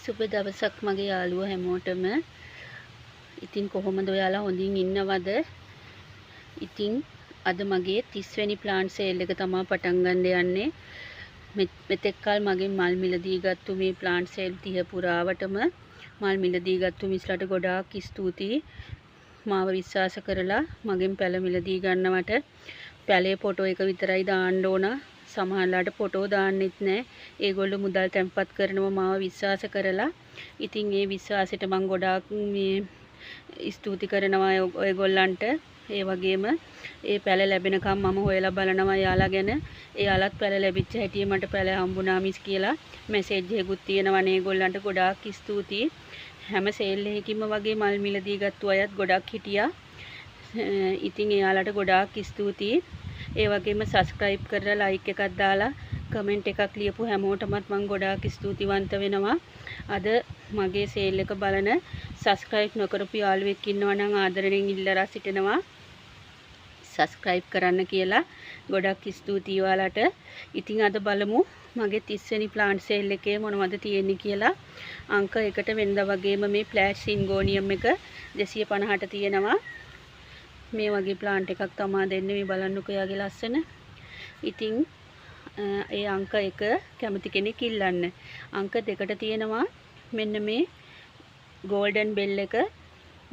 සුබ දවසක් මගේ යාළුවෝ හැමෝටම. ඉතින් කොහොමද ඔයාලා හොඳින් ඉන්නවද? ඉතින් අද මගේ 30 වෙනි ප්ලාන්ට් සේල් එක තමයි පටන් ගන්න යන්නේ. මෙතෙක් කල මගෙන් මල් මිලදී ගත්තු මේ ප්ලාන්ට් සේල් 30 පුරාවටම මල් මිලදී ගත්තු මිස්ලට ගොඩාක් ස්තුතියි. මාව විශ්වාස කරලා මගෙන් පැල මිලදී ගන්නවට. පැලේ ෆොටෝ එක විතරයි දාන්න ඕන. සමහරලාට ෆොටෝ දාන්නෙත් නැහැ. ඒගොල්ලෝ මුදල් තැන්පත් කරනවා මාව විශ්වාස කරලා. ඉතින් ඒ විශ්වාසයට මම ගොඩාක් ස්තුති කරනවා ඔයගොල්ලන්ට. ඒ වගේම ඒ පැල ලැබෙනකම් මම හොයලා බලනවා යාලා ගැන. එයාලත් පැල ලැබිච්ච හැටි මට පැල හම්බුණා මිස් කියලා මැසේජ් එකකුත් තියෙනවනේ. ඒගොල්ලන්ට ගොඩාක් ස්තුතියි. හැම සේල් එකකින්ම වගේ මල් මිලදී ගත්තු අයත් ගොඩක් හිටියා. ඉතින් එයාලට ගොඩාක් ස්තුතියි. ඒ වගේම සබස්ක්‍රයිබ් කරලා ලයික් එකක් දාලා කමෙන්ට් එකක් ලියපු හැමෝටමත් මම ගොඩාක් ස්තුතිවන්ත වෙනවා. අද මගේ සේල් එක බලන සබස්ක්‍රයිබ් නොකරපු යාළුවෙක් ඉන්නවා නම් ආදරෙන් ඉල්ලලා සිටිනවා සබස්ක්‍රයිබ් කරන්න කියලා. ගොඩක් ස්තුතියි ඔයාලට. ඉතින් අද බලමු මගේ 30 වෙනි ප්ලාන්ට් සේල් එකේ මොනවද තියෙන්නේ කියලා. අංක 1ට වෙනදා වගේම මේ ෆ්ලෑෂ් සින්ගෝනියම් එක 250ට තියෙනවා. මේ වගේ ප්ලාන්ට් එකක් තමයි දෙන්නේ. මේ බලන්නකෝ යාගේ ලස්සන. ඉතින් ඒ අංක 1 කැමති කෙනෙක් ඉල්ලන්න. අංක 2ට තියෙනවා මෙන්න මේ ගෝල්ඩන් බෙල් එක.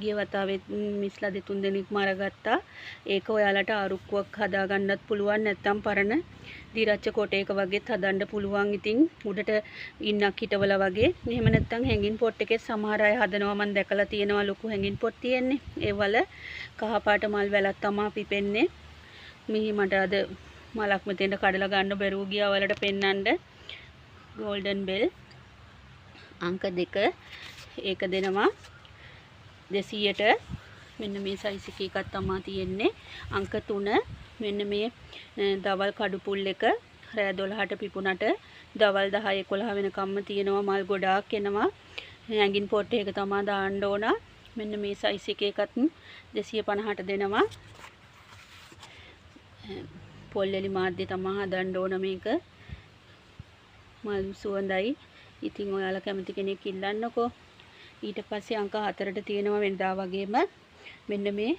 ගිය වතාවේ මිස්ලා දෙතුන් දෙනෙක්ම අරගත්තා. ඒක ඔයාලට ආරුක්කුවක් හදාගන්නත් පුළුවන්. නැත්නම් පරණ දිරච්ච කොටයක වගේත් හදන්න පුළුවන්. ඉතින් උඩට ඉන්නක් හිටවලා වගේ. එහෙම නැත්නම් හැංගින් පොට් එකේ සමහර අය හදනවා. මම දැකලා තියෙනවා ලොකු හැංගින් පොට් තියෙන්නේ. ඒ වල කහපාට මල් වැලක් තමයි පිපෙන්නේ. මිහි මට අද මලක් මෙතෙන්ට කඩලා ගන්න බැරුව ගියා වලට පෙන්නන්න. ගෝල්ඩන් බෙල් අංක 2 ඒක දෙනවා 200ට. මෙන්න මේ සයිස් එකක් තමයි තියෙන්නේ. අංක 3 මෙන්න මේ දවල් කඩු පුල් එක රෑ 12ට පිපුණට දවල් 10 11 වෙනකම්ම තියෙනවා. මල් ගොඩාක් එනවා. හැංගින් පොට් එක තමයි දාන්න ඕන. මෙන්න මේ සයිස් එකකත් 250ට දෙනවා. පොල්ලෙලි මාධ්‍ය තමයි හදන්න ඕන මේක. මල් සුවඳයි. ඉතින් ඔයාලා කැමති කෙනෙක් ඉල්ලන්නකෝ. ඊට පස්සේ අංක 4ට තියෙනවා වෙනදා වගේම මෙන්න මේ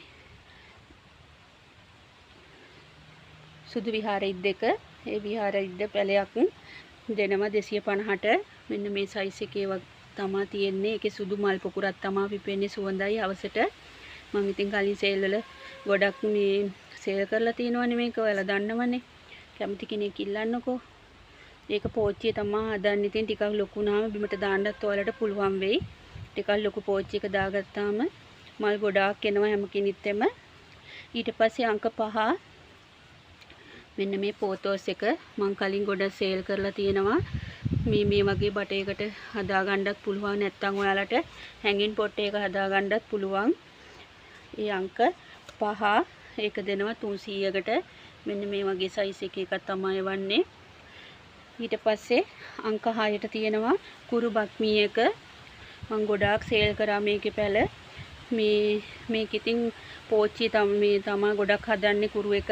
සුදු විහාරයිත් දෙක. ඒ විහාරයිත් පැලයක් දෙනවා 250ට. මෙන්න මේ සයිස් එකේ තමයි තියෙන්නේ. ඒකේ සුදු මල් පොකුරක් තමයි පිපෙන්නේ. සුවඳයි හවසට. මම ඉතින් කලින් සේල් වල ගොඩක් මේ සේල් කරලා තියෙනවනේ මේක. ඔයාලා දන්නවනේ. කැමති කෙනෙක් ඉල්ලන්නකෝ. ඒක පෝච්චිය තමයි හදන්න. ඉතින් ටිකක් ලොකු වුණාම බිමට දාන්නත් ඔයාලට පුළුවන් වෙයි. ටිකක් ලොකු පෝච්චි එක දාගත්තාම මල් ගොඩාක් එනවා හැම කෙනෙක්ටම. ඊට පස්සේ අංක 5 මෙන්න මේ ෆෝටෝස් එක මම කලින් ගොඩක් සේල් කරලා තියෙනවා. මේ වගේ බටයකට හදාගන්නත් පුළුවන්. නැත්නම් ඔයාලට හැංගින් පොට් එක හදාගන්නත් පුළුවන්. ඒ අංක 5 ඒක දෙනවා 300කට. මෙන්න මේ වගේ සයිස් එකක් තමයි වන්නේ. ඊට පස්සේ අංක 6ට තියෙනවා කුරු බක්මී එක. මම ගොඩාක් සේල් කරා මේකේ පැල. මේක ඉතින් පෝච්චි තමයි ගොඩක් හදන්නේ කුරු එක.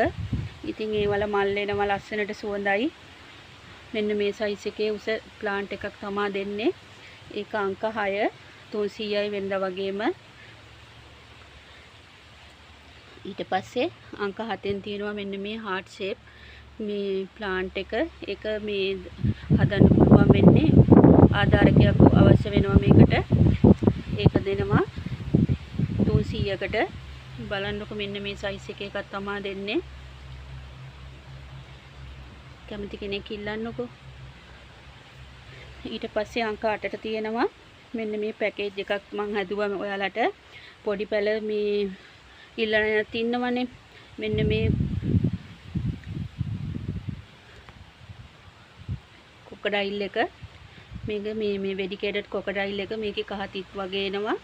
ඉතින් ඒ වල මල් එනවා ලස්සනට සුවඳයි. මෙන්න මේ සයිස් එකේ උස ප්ලාන්ට් එකක් තමයි දෙන්නේ. ඒක අංක 6 300යි වෙනදා වගේම. ඊට පස්සේ අංක 7න් තියෙනවා මෙන්න මේ heart shape මේ ප්ලාන්ට් එක. ඒක මේ හදන්න පුළුවන් වෙන්නේ ආධාරකයක් අවශ්‍ය වෙනවා මේකට. ඒක දෙනවා 300කට. බලන්නකො මෙන්න මේ සයිස් එකක් තමයි දෙන්නේ. කැමති කෙනෙක් ඉල්ලන්නකො. ඊට පස්සේ අංක 8ට තියෙනවා මෙන්න මේ පැකේජ් එකක් මම හදුවා ඔයාලට. පොඩි පැල මේ ඉල්ලන තින්නවනේ. මෙන්න මේ කොකඩයිල් එක. මේක මේ වෙඩිකේටඩ් කොකඩයිල් එක. මේකේ කහ තිත් වගේ එනවා.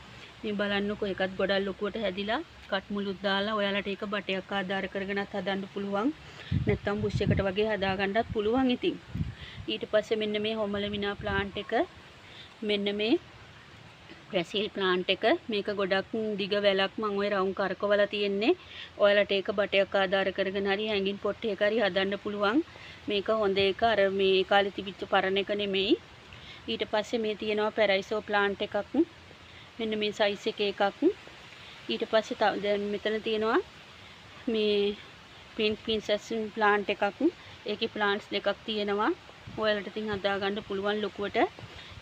මේ බලන්නකො එකත් ගොඩක් ලොකුවට හැදිලා කට් මුළුත් දාලා ඔයාලට ඒක බටයක් ආධාර කරගෙනත් හදන්න පුළුවන්. නැත්නම් බුෂ් එකට වගේ හදාගන්නත් පුළුවන් ඉතින්. ඊට පස්සේ මෙන්න මේ හොමලමිනා ප්ලාන්ට් එක. මෙන්න මේ බ්‍රැසිල් ප්ලාන්ට් එක. මේක ගොඩක් දිග වැලක් මම ওই රවුම් කරකවලා තියෙන්නේ. ඔයාලට ඒක බටයක් ආධාර කරගෙන හරි හැංගින් පොට් එකක් හරි හදන්න පුළුවන්. මේක හොඳ එක. අර මේ කාලේ තිබිච්ච පරණ එක නෙමෙයි. ඊට පස්සේ මේ තියෙනවා පැරයිසෝ ප්ලාන්ට් එකක්. මෙන්න මේ සයිස් එකේ එකක්. ඊට පස්සේ දැන් මෙතන තියෙනවා මේ පින්ක් ප්‍රින්සස් ප්ලාන්ට් එකක්. ඒකේ ප්ලාන්ට්ස් දෙකක් තියෙනවා. ඔයාලට ඉතින් හදා ගන්න පුළුවන් ලොකුවට.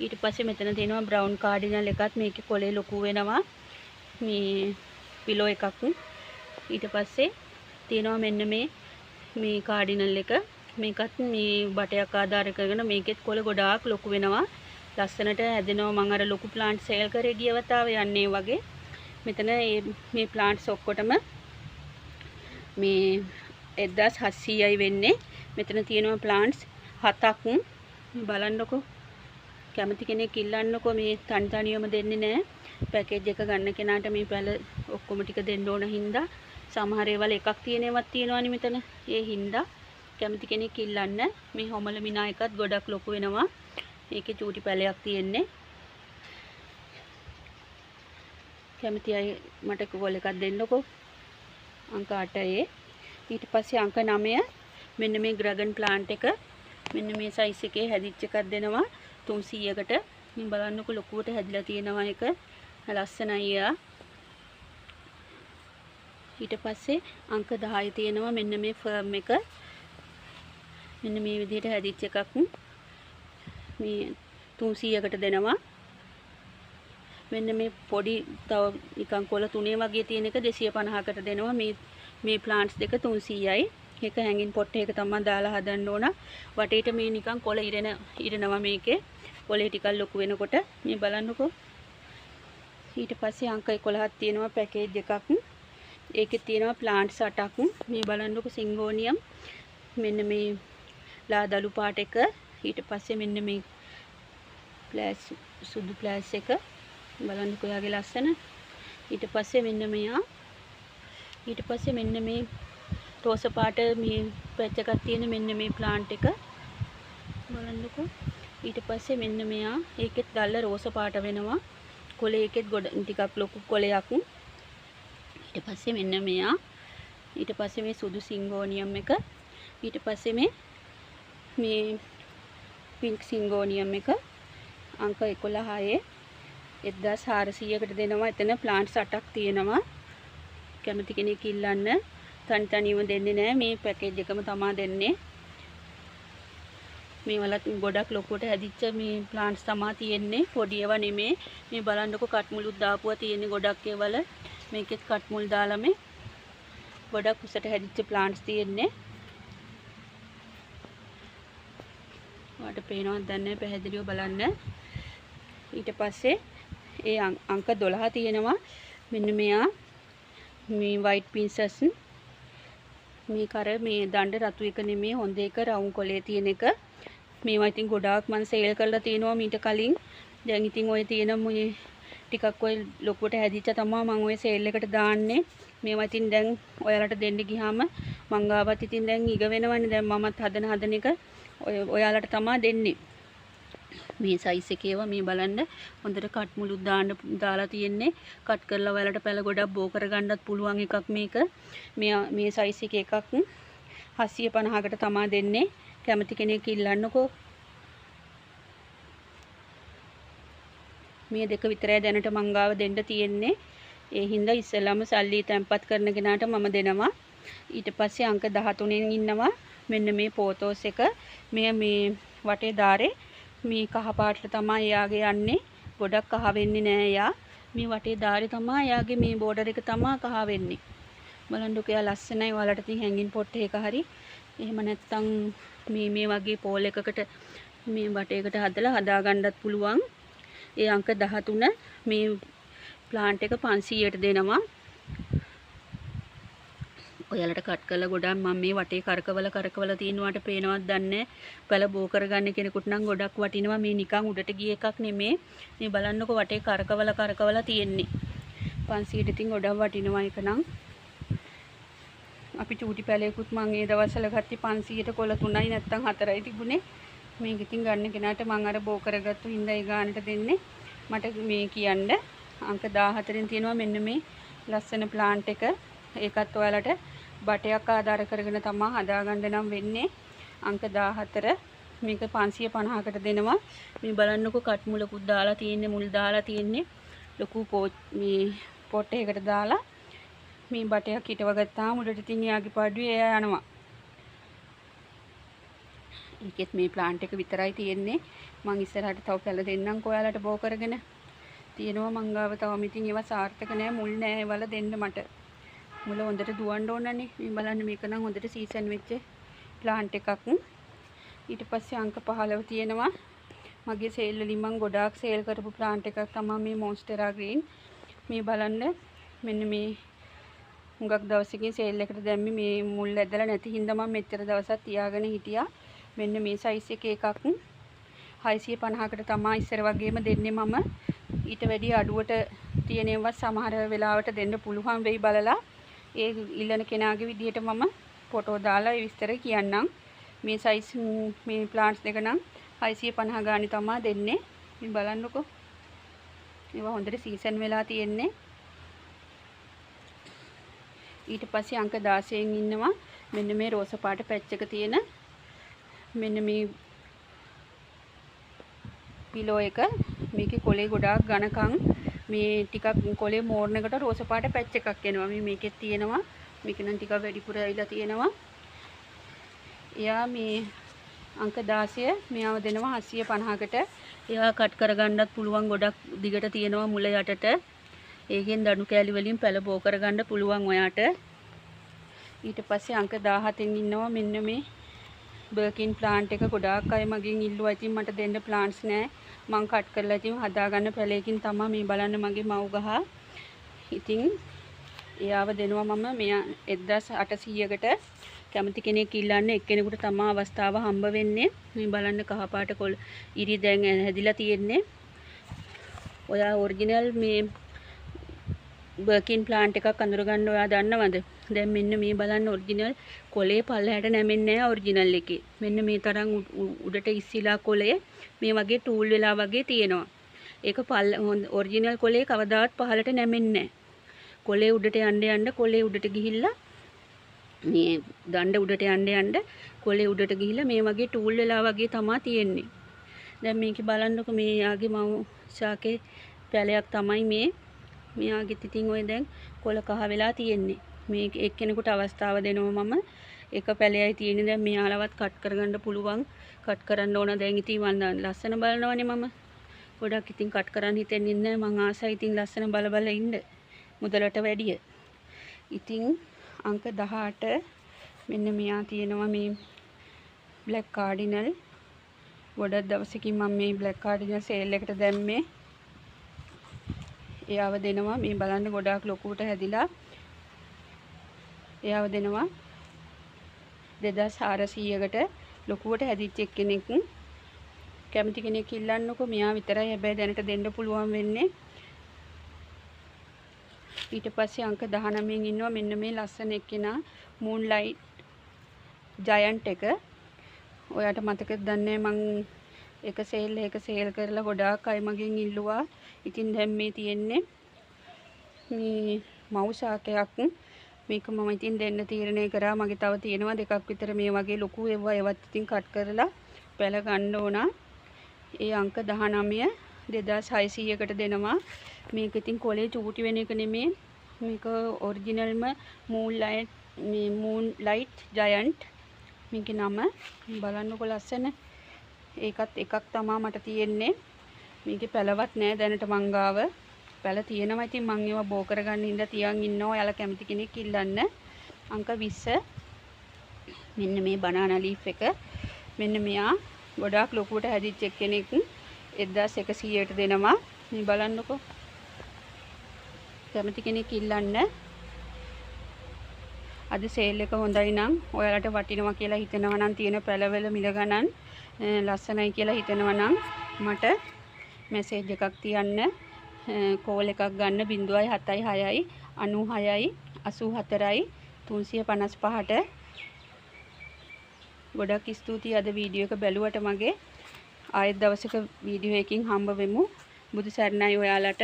ඊට පස්සේ මෙතන තියෙනවා බ්‍රවුන් කාඩිනල් එකක්. මේකේ කොලේ ලොකු වෙනවා. මේ පිලෝ එකක්. ඊට පස්සේ තියෙනවා මෙන්න මේ කාඩිනල් එක. මේකත් මේ බටයක් ආධාර කරගෙන මේකෙත් කොළ ගොඩාක් ලොකු වෙනවා. ලස්සනට හැදෙනවා. මම අර ලොකු ප්ලාන්ට් සේල් කරේ ගිය වතාවේ යන්නේ වගේ. මෙතන මේ ප්ලාන්ට්ස් ඔක්කොටම මේ 1700යි වෙන්නේ. මෙතන තියෙනවා ප්ලාන්ට්ස් 7ක්. බලන්නකෝ. කැමති කෙනෙක් ඉල්ලන්නකෝ. මේ තනි තනියම දෙන්නේ නැහැ. පැකේජ් එක ගන්න කෙනාට මේ පැල ඔක්කොම ටික දෙන්න ඕන හින්දා සමහර ඒවල එකක් තියෙනවත් තියෙනවානේ මෙතන. ඒ හින්දා කැමති කෙනෙක් ඉල්ලන්න. මේ හොමල මිනා එකත් ගොඩක් ලොකු වෙනවා. මේකේ චූටි පැලයක් තියෙන්නේ. කැමති අය මට කෝල් එකක් දෙන්නකෝ. අංක 8 ඊට පස්සේ අංක 9 මෙන්න මේ ඩ්‍රැගන් ප්ලාන්ට් එක මෙන්න මේ සයිස් එකේ හැදිච්ච එකක් දෙනවා 300කට. මේ බලන්නකෝ ලොකුවට හැදිලා තියෙනවා එක. ලස්සනයි යා. ඊට පස්සේ අංක 10 තියෙනවා මෙන්න මේ ෆර්ම් එක. මෙන්න මේ විදිහට හැදිච්ච එකක් මේ 300කට දෙනවා. මෙන්න මේ පොඩි තව නිකන් කොළ තුනේ වගේ තියෙන එක 250කට දෙනවා. මේ ප්ලාන්ට්ස් දෙක 300යි. එක හැංගින් පොට් එක තමයි දාලා හදන්න ඕන. වටේට මේ නිකන් කොළ ඉරනවා මේකේ. කොළේ ටිකක් ලොකු වෙනකොට මේ බලන්නකෝ. ඊට පස්සේ අංක 11ක් තියෙනවා පැකේජ් එකක්. ඒකේ තියෙනවා ප්ලාන්ට්ස් 8ක්. මේ බලන්නකෝ සිංගෝනියම්. මෙන්න මේ ලාදලු පාට එක. ඊට පස්සේ මෙන්න මේ ප්ලාස් සුදු ප්ලාස් එක. බලන්නකෝ යාගේ ලස්සන. ඊට පස්සේ මෙන්න මෙයා. ඊට පස්සේ මෙන්න මේ රෝස පාට මේ පැච් එකක් තියෙන මෙන්න මේ ප්ලාන්ට් එක. බලන්නකෝ. ඊට පස්සේ මෙන්න මෙයා. ඒකෙත් දැල්ල රෝස පාට වෙනවා. කොළේ එකෙත් ගොඩ ටිකක් ලොකු කොළයක්. ඊට පස්සේ මෙන්න මෙයා. ඊට පස්සේ මේ සුදු සිංගෝනියම් එක. ඊට පස්සේ මේ පින්ක් සිංගෝනියම් එක. අංක 11 1400කට දෙනවා. එතන ප්ලාන්ට්ස් 8ක් තියෙනවා. කැමති කෙනෙක් ඉල්ලන්න. තනි තනියම දෙන්නේ නැහැ. මේ පැකේජ් එකම තමයි දෙන්නේ. මේ වලත් ගොඩක් ලොකුවට හැදිච්ච මේ ප්ලාන්ට්ස් තමයි තියෙන්නේ. පොඩි ඒවා නෙමේ. මේ බලන්නකෝ කට් මුළුත් දාපුවා තියෙන්නේ ගොඩක් ඒවල. මේකෙත් කට් මුල් දාලා මේ ගොඩක් උසට හැදිච්ච ප්ලාන්ට්ස් තියෙන්නේ. ඔයාලට පේනවද දන්නේ පැහැදිලිව බලන්න. ඊට පස්සේ ඒ අංක 12 තියෙනවා. මෙන්න මෙයා මේ වයිට් පින්සස් මේ කර මේ දණ්ඩ රතු එක නෙමේ හොඳ එක රවුම් කොලේ තියෙන එක. මේවා ඉතින් ගොඩාක් මම සේල් කරලා තියෙනවා මීට කලින්. දැන් ඉතින් ඔය තියෙන මේ ටිකක් ඔය ලොකුවට හැදිච්ච තමයි මම ඔය සේල් එකට දාන්නේ. මේවා ඉතින් දැන් ඔයාලට දෙන්න ගියාම මං ගාවත් ඉතින් දැන් ඉග වෙනවනේ. දැන් මමත් හදන එක ඔයාලට තමයි දෙන්නේ. මේ සයිස් එකේවා මේ බලන්න හොඳට කට් මුළුත් දාලා තියෙන්නේ. කට් කරලා ඔයාලට පැල ගොඩක් බෝ කරගන්නත් පුළුවන් එකක් මේක. මේ සයිස් එකේ එකක් 750කට තමයි දෙන්නේ. කැමති කෙනෙක් ඉල්ලන්නකෝ. මේ දෙක විතරයි දැනට මං ගාව දෙන්න තියෙන්නේ. ඒ හින්දා ඉස්සෙල්ලාම සල්ලි තැම්පත් කරන කෙනාට මම දෙනවා. ඊට පස්සේ අංක 13 ඉන්නවා මෙන්න මේ පෝතෝස් එක. මේ වටේ දාරේ මේ කහ පාටට තමයි එයාගේ යන්නේ. ගොඩක් කහ වෙන්නේ නෑ එයා. මේ වටේ දාරේ තමයි එයාගේ මේ බෝඩර් එක තමයි කහ වෙන්නේ. බලන්නකෝ එයා ලස්සනයි. ඔයාලට ඉතින් හැංගින් පොට් එක හරි. එහෙම නැත්නම් මේ වගේ පෝල් එකකට මේ වටේකට හදා ගන්නත් පුළුවන්. ඒ අංක 13 මේ ප්ලාන්ට් එක 500ට දෙනවා. ඔයාලට කට් කරලා ගොඩක් මම මේ වටේ කරකවල තියෙනවාට පේනවත් දන්නේ. පැල බෝ කරගන්න කෙනෙකුට නම් ගොඩක් වටිනවා. මේ නිකන් උඩට ගිය එකක් නෙමේ. මේ බලන්නකෝ වටේ කරකවල තියෙන්නේ. 500ට ඉතින් ගොඩක් වටිනවා එක නම්. අපි චූටි පැලයකුත් මම ඒ දවස්වල ගත්තේ 500ට කොළ 3යි නැත්තම් 4යි තිබුණේ. මේක ඉතින් ගන්න කෙනාට මම අර බෝ කරගත්තු හින්දා ඒ ගානට දෙන්නේ. මට මේ කියන්න අංක 14න් තියෙනවා මෙන්න මේ ලස්සන ප්ලාන්ට් එක. ඒකත් ඔයාලට බටයක් ආධාර කරගෙන තමයි හදාගන්න නම් වෙන්නේ. අංක 14 මේක 550කට දෙනවා. මේ බලන්නකො කට් මුලකුත් දාලා තියෙන්නේ, මුල් දාලා තියෙන්නේ. ලොකු මේ පොට් එකකට දාලා මේ බටයක් හිටව ගත්තාම උඩට තින් යාගේ පාඩුවේ එයා යනවා. ඒකෙත් මේ ප්ලාන්ට් එක විතරයි තියෙන්නේ. මං ඉස්සරහට තව පැල දෙන්නම් ඔයාලට බෝ කරගෙන තියෙනවා මං ගාව තවම. ඉතින් ඒවා සාර්ථක නෑ, මුල් නෑ. ඒවල දෙන්න මට. මුල හොඳට දුවන්න ඕනනේ. මේ බලන්න මේක නම් හොඳට සීසන් වෙච්ච ප්ලාන්ට් එකක්. ඊට පස්සේ අංක 15 තියෙනවා. මගේ සේල් වලින් මං ගොඩාක් සේල් කරපු ප්ලාන්ට් එකක් තමයි මේ මොන්ස්ටරා ග්‍රීන්. මේ බලන්න මෙන්න මේ හුඟක් දවසකින් සේල් එකට දැම්මේ. මේ මුල් ඇදලා නැති හින්දා මම මෙච්චර දවසක් තියාගෙන හිටියා. මෙන්න මේ සයිස් එකේ එකක් 650කට තමයි ඉස්සර වගේම දෙන්නේ මම. ඊට වැඩි අඩුවට තියෙනේවත් සමහර වෙලාවට දෙන්න පුළුවන් වෙයි බලලා. ඒ ඉල්ලන කෙනාගේ විදිහට මම ෆොටෝ දාලා ඒ විස්තර කියන්නම්. මේ සයිස් මේ ප්ලාන්ට්ස් දෙක නම් 650 ගානේ තමයි දෙන්නේ. මේ බලන්නකෝ. ඒවා හොඳට සීසන් වෙලා තියෙන්නේ. ඊට පස්සේ අංක 16න් ඉන්නවා මෙන්න මේ රෝස පාට පැච් එක තියෙන මෙන්න මේ පිලෝ එක. මේකේ කොලේ ගොඩාක් ඝනකම්. මේ ටිකක් කොලේ මෝරණයකට රෝස පාට පැච් එකක් එනවා. මේ මේකෙත් තියෙනවා. මේක නම් ටිකක් වැඩිපුර ඇවිල්ලා තියෙනවා. එයා මේ අංක 16 මෙයාව දෙනවා 750කට. එයා කට් කරගන්නත් පුළුවන්. ගොඩක් දිගට තියෙනවා මුල යටට. ඒකෙන් දණු කෑලි වලින් පැල බෝ කරගන්න පුළුවන් ඔයාට. ඊට පස්සේ අංක 17න් ඉන්නවා මෙන්න මේ බර්කින් ප්ලාන්ට් එක. ගොඩාක් අය මගෙන් ඉල්ලුවා. ඉතින් මට දෙන්න ප්ලාන්ට්ස් නෑ. මං කට් කරලා ඉතින් හදාගන්න පැලයකින් තමයි මේ බලන්න මගේ මව් ගහ. ඉතින් එයාව දෙනවා මම මෙයා 1800කට. කැමති කෙනෙක් ඉල්ලන්න එක්කෙනෙකුට තමයි අවස්ථාව හම්බ වෙන්නේ. මේ බලන්න කහපාට කොළ ඉරි දැන් හැදිලා තියෙන්නේ. ඔයා ඔරිජිනල් මේ බර්කින් ප්ලාන්ට් එකක් අඳුර ගන්න ඔයා දන්නවද? දැන් මෙන්න මේ බලන්න ඔරිජිනල් කොලේ පල්ලහැට නැමෙන්නේ නැහැ ඔරිජිනල් එකේ. මෙන්න මේ තරම් උඩට ඉස්සිලා කොලේ මේ වගේ ටූල් වෙලා වගේ තියෙනවා. ඒක ඔරිජිනල් කොලේ කවදාවත් පහළට නැමෙන්නේ නැහැ. කොලේ උඩට යන්න කොලේ උඩට ගිහිල්ලා මේ දණ්ඩ උඩට යන්න කොලේ උඩට ගිහිල්ලා මේ වගේ ටූල් වෙලා වගේ තමයි තියෙන්නේ. දැන් මේක බලන්නකො මේ යාගේ මව ශාකේ පැලයක් තමයි මේ. මෙයාගෙත් ඉතින් ඔය දැන් කොළ කහ වෙලා තියෙන්නේ. මේ එක්කෙනෙකුට අවස්ථාව දෙනවා මම. එක පැලයයි තියෙන්නේ. දැන් මෙයාලවත් කට් කරගන්න පුළුවන්. කට් කරන්න ඕන දැන් ඉතින් මම ලස්සන බලනවනේ මම. ගොඩක් ඉතින් කට් කරන්න හිතෙන්නේ නැහැ. මං ආසයි ඉතින් ලස්සන බල ඉන්න. මුදලට වැඩිය. ඉතින් අංක 18 මෙන්න මෙයා තියෙනවා මේ බ්ලැක් කාඩිනල්. ගොඩක් දවසකින් මම මේ බ්ලැක් කාඩිනල් සේල් එකට දැම්මේ. එයාව දෙනවා මේ බලන්න ගොඩාක් ලොකුවට හැදිලා. එයාව දෙනවා 2400කට ලොකුවට හැදිච්ච එක්කෙනෙක්. කැමති කෙනෙක් ඉල්ලන්නකො. මෙයා විතරයි හැබැයි දැනට දෙන්න පුළුවන් වෙන්නේ. ඊට පස්සේ අංක 19න් ඉන්නවා මෙන්න මේ ලස්සන එක්කෙනා මූන්ලයිට් ජයන්ට් එක. ඔයාට මතකද දන්නේ මං එක සේල් කරලා ගොඩාක් අය මගෙන් ඉල්ලුවා. ඉතින් දැන් මේ තියෙන්නේ මේ මව් ශාකයක්. මේක මම ඉතින් දෙන්න තීරණය කරා. මගේ තව තියෙනවා දෙකක් විතර මේ වගේ ලොකු ඒවත් ඉතින් කට් කරලා පැල ගන්න ඕන. ඒ අංක 19 2600කට දෙනවා. මේක ඉතින් කොලේ චූටි වෙන එක නෙමෙයි. මේක ඔරිජිනල්ම මූන්ලයිට් ජයන්ට්. මේකේ නම බලන්නකො ලස්සන. ඒකත් එකක් තමයි මට තියෙන්නේ. මේකේ පැලවත් නෑ දැනට මං ගාව. පැල තියෙනවා. ඉතින් මං ඒවා බෝ කරගන්න ඉඳ තියන් ඉන්නවා. ඔයාලා කැමති කෙනෙක් ඉල්ලන්න. අංක 20 මෙන්න මේ බනානා ලීෆ් එක. මෙන්න මෙයා ගොඩාක් ලොකුවට හැදිච්ච කෙනෙක්. 1100ට දෙනවා. මේ බලන්නකො. කැමති කෙනෙක් ඉල්ලන්න. අද සේල් එක හොඳයි නම් ඔයාලට වටිනවා කියලා හිතනවා නම් තියෙන පැලවල මිල ගණන් ලස්සනයි කියලා හිතනවා නම් මට මැසේජ් එකක් තියන්න. කෝල් එකක් ගන්න 076 96 84 355ට. ගොඩක් ස්තුතියි අද වීඩියෝ එක බැලුවට මගේ. ආයෙත් දවසක වීඩියෝ එකකින් හම්බ වෙමු. බුදු සරණයි ඔයාලට.